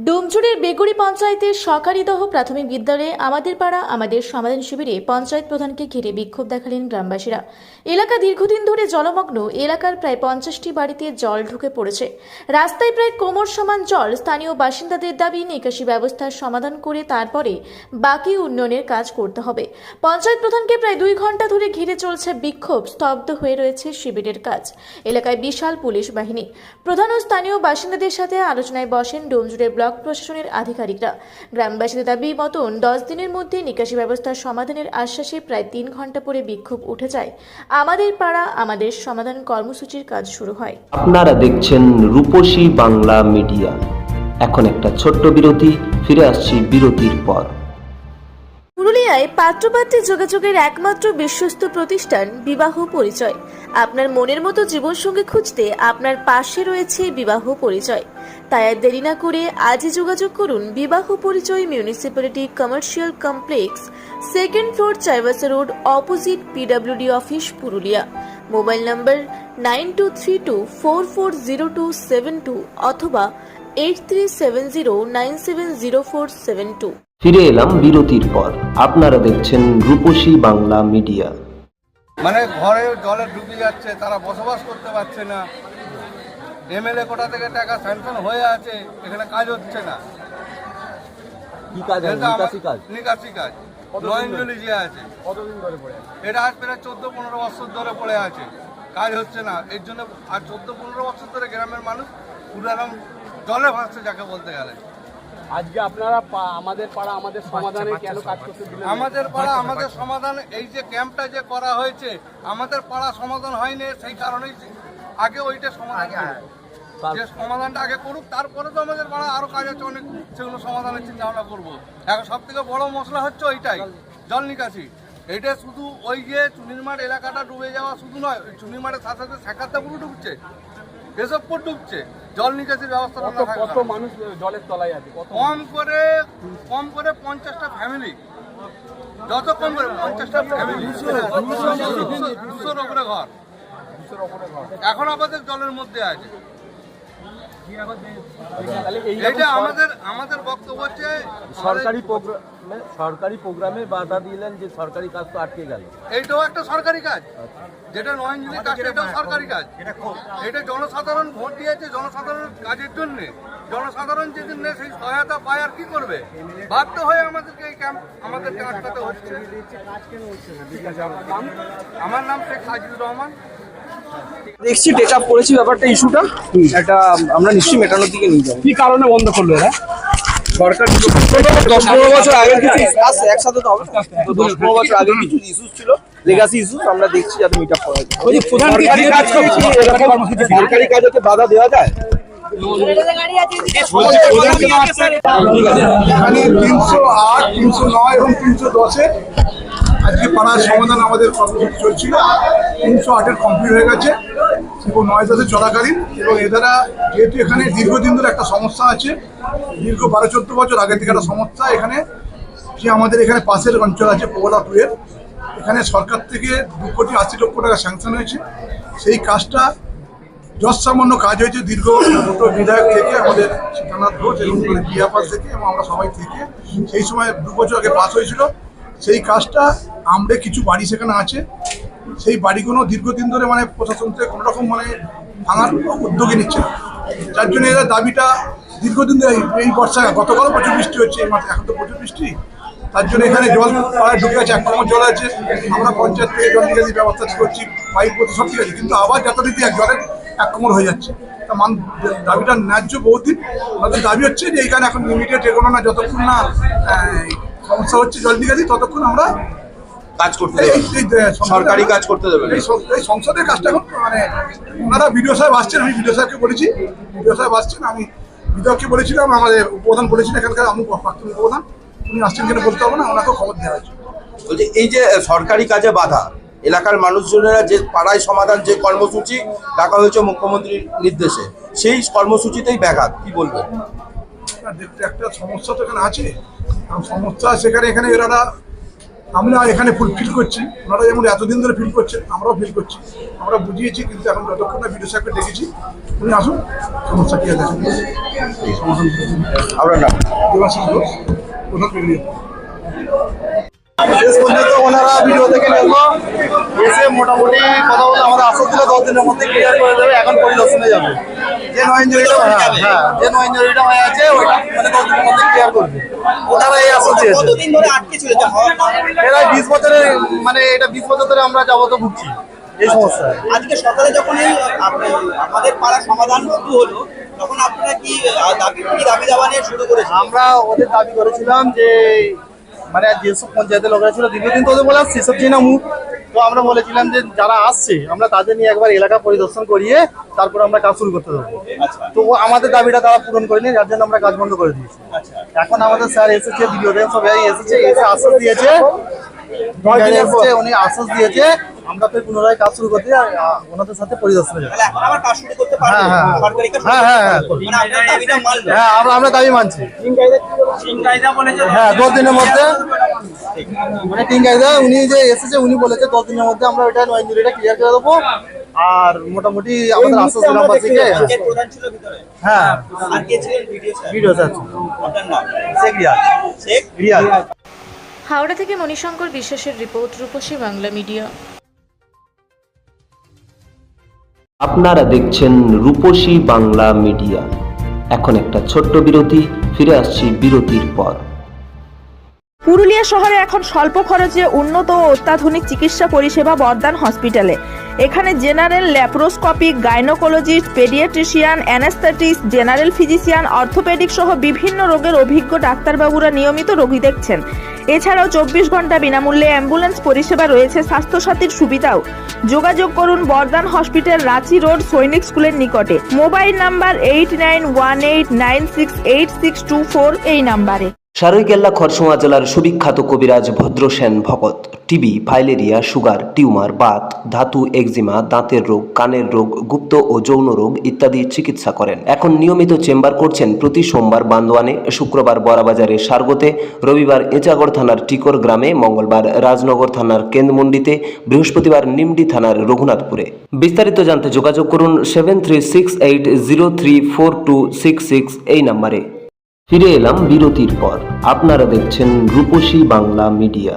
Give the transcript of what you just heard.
ডুমজুড়ের বেগুড়ি পঞ্চায়েতের সরকারিদহ প্রাথমিক বিদ্যালয়ে আমাদের পাড়া আমাদের সমাধান শিবিরে পঞ্চায়েত প্রধানকে ঘিরে বিক্ষোভ দেখালেন গ্রামবাসীরা। এলাকা দীর্ঘদিন ধরে জলমগ্ন, এলাকার প্রায় 50টি বাড়িতে জল ঢুকে পড়েছে। রাস্তায় প্রায় কোমর সমান জল। স্থানীয় বাসিন্দাদের দাবি নিকাশি ব্যবস্থার সমাধান করে তারপরে বাকি উন্নয়নের কাজ করতে হবে। পঞ্চায়েত প্রধানকে প্রায় 2 ঘন্টা ধরে ঘিরে চলছে বিক্ষোভ। স্তব্ধ হয়ে রয়েছে শিবিরের কাজ। এলাকায় বিশাল পুলিশ বাহিনী। প্রধান ও স্থানীয় বাসিন্দাদের সাথে আলোচনায় বসেন ডুমজুড়ের ব্লক প্রশাসনের আধিকারিকরা। গ্রামবাসীদের দাবি মতন 10 দিনের মধ্যে নিকাশি ব্যবস্থার সমাধানের আশ্বাসে প্রায় 3 ঘন্টা পরে বিক্ষোভ উঠে যায়। আমাদের পাড়া আমাদের সমাধান কর্মসূচির কাজ শুরু হয়। আপনারা দেখছেন রূপসী বাংলা মিডিয়া। এখন একটা ছোট্ট বিরতি, ফিরে আসছি বিরতির পর। পুরুলিয়ায় পাত্রপাত্রী যোগাযোগের একমাত্র বিশ্বস্ত প্রতিষ্ঠান বিবাহ পরিচয়। আপনার মনের মতো জীবনসঙ্গী খুঁজতে আপনার পাশে রয়েছে বিবাহ পরিচয়। তাই আর দেরি না করে আজই যোগাযোগ করুন বিবাহ পরিচয়, municipality commercial complex, 2nd floor, Chaibasa road, opposite PWD office, Purulia. Mobile নম্বর 9232440272 অথবা 8370970472। ফিরে এলাম বিরতির পর। আপনারা দেখছেন রূপসী বাংলা মিডিয়া। মানে ঘরে জলে ঢুকে যাচ্ছে, তারা বসবাস করতে পারছে না। এমএলএ কোটা থেকে টাকা স্যাংশন হয়ে আছে, এখানে কাজ হচ্ছে না। কি কাজ? নিকাশি কাজ নয়নজলি যে আছে, কতদিন ধরে পড়ে আছে? এটা আজ প্রায় 14-15 বছর ধরে পড়ে আছে, কাজ হচ্ছে না। এর জন্য আর 14-15 বছর ধরে গ্রামের মানুষ পুরো একদম জলে ভাসছে যাকে বলতে গেলে। আজকে আপনারা আমাদের পাড়া আমাদের সমাধানে কেন কাজ করতে দিলেন? আমাদের পাড়া আমাদের সমাধান, এই যে ক্যাম্পটা যে করা হয়েছে, আমাদের পাড়া সমাধান হয়নি, সেই কারণেই আগে ওইটা সমাধান যে সমাধানটা আগে করুক, তারপরে তো আমাদের পাড়া আরো কাজ আছে অনেক, সেগুলো সমাধানের চিন্তা ভাবনা করবো। এখন সব থেকে বড় মশলা হচ্ছে ওইটাই, জল নিকাশি। এইটা শুধু ওই যে চুনিরমাঠ এলাকাটা ডুবে যাওয়া শুধু নয়, ওই চুনিরমাঠের সাথে সাথে শাখারটা পুরো ডুবছে, এসব পুরো ডুবছে। জল নিকাশির ব্যবস্থা কত মানুষ জলের তলায় আছে? কম করে 50টা ফ্যামিলি, যত কম করে 50টা ফ্যামিলি, 200-র উপরে ঘর এখন আমাদের জলের মধ্যে আছে। এটা আমাদের বক্তব্য হচ্ছে সরকারি প্রোগ্রামে বাধা দিলেন, যে সরকারি কাজ তো আটকে গেল। এইটাও একটা সরকারি কাজ, যেটা নয়নজলি কাজ, এটাও সরকারি কাজ। এটা জনসাধারণ ভোট দিয়েছে জনসাধারণের কাজের জন্য। জনসাধারণ যেদিন সেই সহায়তা পায় আর কি করবে, বাধ্য হয়ে আমাদেরকে এই ক্যাম্প আমাদেরকে আটকাতে হচ্ছে। আমার নাম শেখ সাজিদুর রহমান। দেখছি টেক আপ করেছি ব্যাপারটা, ইস্যুটা একটা আমরা নিশ্চয়ই মেটানোর দিকে নিয়ে যাবো। কি কারণে বন্ধ করলো এরা? সরকার 10-15 বছর আগের কিছু একসাথে তো হবে, তো 10-15 বছর আগের কিছু ইস্যুস ছিল, লেগাসি ইস্যুস, আমরা দেখছি যাতে মিট আপ করা যায়। সরকারি কাজ করছি, সরকারি কাজে বাধা দেওয়া যায়? এখানে 308, 309 এবং 310-এ আজকে পাড়ার সমাধান আমাদের কর্মসূচি চলছিল। 308-এর কমপ্লিট হয়ে গেছে এবং 9-10 চলাকালীন। এবং এদারা যেহেতু এখানে দীর্ঘদিন ধরে একটা সমস্যা আছে, দীর্ঘ 12-14 বছর আগে থেকে একটা সমস্যা, এখানে যে আমাদের এখানে পাশের অঞ্চল আছে পোগলা 2-এর, এখানে সরকার থেকে 2,80,00,000 টাকা স্যাংশন হয়েছে। সেই কাজটা যৎসামান্য কাজ হয়েছে, দীর্ঘ দুটো বিধায়ক থেকে, আমাদের সীতানাথ ঘোষ এবং বিয়াপাল থেকে এবং আমরা সবাই থেকে, সেই সময় 2 বছর আগে পাস হয়েছিল। সেই কাজটা আমরা কিছু বাড়ি সেখানে আছে, সেই বাড়িগুলো দীর্ঘদিন ধরে মানে প্রশাসন থেকে কোনো রকম মানে ভাঙার উদ্যোগে নিচ্ছে না। যার জন্য এরা দাবিটা দীর্ঘদিন ধরে, এই বর্ষায় গতকালও প্রচুর বৃষ্টি হচ্ছে, এই মাসে এখন তো প্রচুর বৃষ্টি, তার জন্য এখানে জল পাড়ায় ঢুকে আছে, 1 কোমর জল আছে। আমরা পঞ্চায়েত থেকে জল নিকাশির ব্যবস্থা করছি, পাইপ করতে সব ঠিক আছে, কিন্তু আবার যথারীতি জলের 1 কোমর হয়ে যাচ্ছে। তা দাবিটা ন্যায্য বহুদিন। আমাদের দাবি হচ্ছে যে এইখানে এখন ইমিডিয়েট এগোনো না, যতক্ষণ না সমস্যা হচ্ছে জল নিকাশি, ততক্ষণ আমরা কাজ করতে সরকারি কাজ করতে দেবে। এই সংসদের কাজটা এখন মানে ওনারা বিডিও সাহেব আসছেন, আমি বিডিও সাহেবকে বলেছি, বিডিও সাহেব আসছেন, আমি বিধায়ককে বলেছিলাম, আমাদের উপপ্রধান বলেছিলেন এখানকার, আমি প্রাক্তন উপপ্রধান, উনি আসছেন কিনা বলতে হবে না, ওনাকেও খবর দেওয়া হয়েছে। বলছি এই যে সরকারি কাজে বাধা, এলাকার মানুষজনেরা যে পাড়ায় সমাধান যে কর্মসূচি ডাকা হয়েছে মুখ্যমন্ত্রীর নির্দেশে, সেই কর্মসূচিতেই ব্যাঘাত, কি বলবেন? দেখতে একটা সমস্যা তো এখানে আছে, সমস্যা সেখানে এখানে এরা আমরা এখানে ফুল ফিল করছি, ওনারা যেমন এতদিন ধরে ফিল করছেন আমরাও ফিল করছি, আমরা বুঝিয়েছি, কিন্তু এখন যতক্ষণ না বিডিও সাহেবকে ডেকেছি উনি আসুন, সমস্যা কি আছে এই সমাধান আমরা না দেবাশিস ঘোষ প্রধান বেরিয়ে শেষ পর্যন্ত ওনারা ভিডিও থেকে নেব এসে মোটামুটি কথা বলে আমাদের আশা ছিল 10 দিনের মধ্যে ক্লিয়ার করে দেবে। এখন পরিদর্শনে যাবে, যে নো ইঞ্জুরিটা যে নো ইঞ্জুরিটা হয়ে আছে ওইটা মানে 10 দিনের মধ্যে ক্লিয়ার করবে। ওনারা এই আশা দিয়েছে। কতদিন ধরে আটকে ছিল এরা 20 বছরের মানে এটা 20 বছর ধরে আমরা যাবত ভুগছি এই সমস্যায়। আজকে সকালে যখন এই আমাদের পাড়া সমাধান শুরু হলো তখন আপনারা কি দাবি দাবা নিয়ে শুরু করেছেন? আমরা ওদের দাবি করেছিলাম যে মানে যেসব পঞ্চায়েতের লোকরা ছিল দীর্ঘদিন তো ওদের বলে আসছে সেসব চিনা মুখ, তো আমরা বলেছিলাম যে যারা আসছে আমরা তাদের নিয়ে একবার এলাকা পরিদর্শন করিয়ে তারপর আমরা কাজ শুরু করতে দেবো। তো আমাদের দাবিটা তারা পূরণ করেনি, যার জন্য আমরা কাজ বন্ধ করে দিয়েছি। এখন আমাদের স্যার এসেছে, ভিডিও সবাই এসেছে, এসে আশ্বাস দিয়েছে, উনি আশ্বাস দিয়েছে আমরা তো পুনরায় কাজ শুরু করতে ওনাদের সাথে পরিদর্শনে যাবো। তাহলে এখন আবার কাজ শুরু করতে পারবেন? সরকারি কাজ হ্যাঁ হ্যাঁ হ্যাঁ মানে আপনারা দাবিটা মানবেন? হ্যাঁ আমরা দাবি মানছি। হ্যাঁ 10 দিনের মধ্যে মানে টিং কায়দা উনি যে এসেছে উনি বলেছে 10 দিনের মধ্যে আমরা ওইটা নো ইঞ্জুরিটা ক্লিয়ার করে দেবো। আর মোটামুটি আমাদের আশ্বাস গ্রামবাসীকে পঞ্চায়েত প্রধান ছিল ভিতরে, হ্যাঁ আর কে ছিলেন ভিডিও স্যার? ভিডিও স্যার আপনার নাম? শেখ রিয়াজ। শেখ রিয়াজ। হাওড়া থেকে মণিশঙ্কর বিশ্বাসের রিপোর্ট, রূপসী বাংলা মিডিয়া। আপনারা দেখছেন রূপসী বাংলা মিডিয়া। এখন একটা ছোট্ট বিরতি, ফিরে আসছি বিরতির পর। পুরুলিয়া শহরে এখন স্বল্প খরচে উন্নত ও অত্যাধুনিক চিকিৎসা পরিষেবা বর্দান হসপিটালে। এখানে general, laparoscopic, gynaecologist, paediatrician, anaesthetist, general physician, orthopaedic সহ বিভিন্ন রোগের অভিজ্ঞ ডাক্তারবাবুরা নিয়মিত রোগী দেখছেন। এছাড়াও 24 ঘন্টা বিনামূল্যে অ্যাম্বুলেন্স পরিষেবা রয়েছে, স্বাস্থ্যসাথীর সুবিধাও। যোগাযোগ করুন বর্দান হসপিটাল, রাঁচি রোড, সৈনিক স্কুলের নিকটে। মোবাইল নাম্বার 8918968624 এই নাম্বারে। সারৈকেল্লা খরসুমা জেলার সুবিখ্যাত কবিরাজ Bhadrasen Bhagat TB, filaria, sugar, tumour, Baat, ধাতু, এক্সিমা, দাঁতের রোগ, কানের রোগ, গুপ্ত ও যৌন রোগ ইত্যাদি চিকিৎসা করেন। এখন নিয়মিত চেম্বার করছেন প্রতি সোমবার বান্দোয়ানে, শুক্রবার বড়াবাজারে সারগোতে, রবিবার এঁচাগড় থানার টিকর গ্রামে, মঙ্গলবার রাজনগর থানার কেন্দ্রমন্ডিতে, বৃহস্পতিবার নিমডি থানার রঘুনাথপুরে। বিস্তারিত জানতে যোগাযোগ করুন 7368034266 এই নম্বরে। ফিরে এলাম বিরতির পর। আপনারা দেখছেন রূপসী বাংলা মিডিয়া।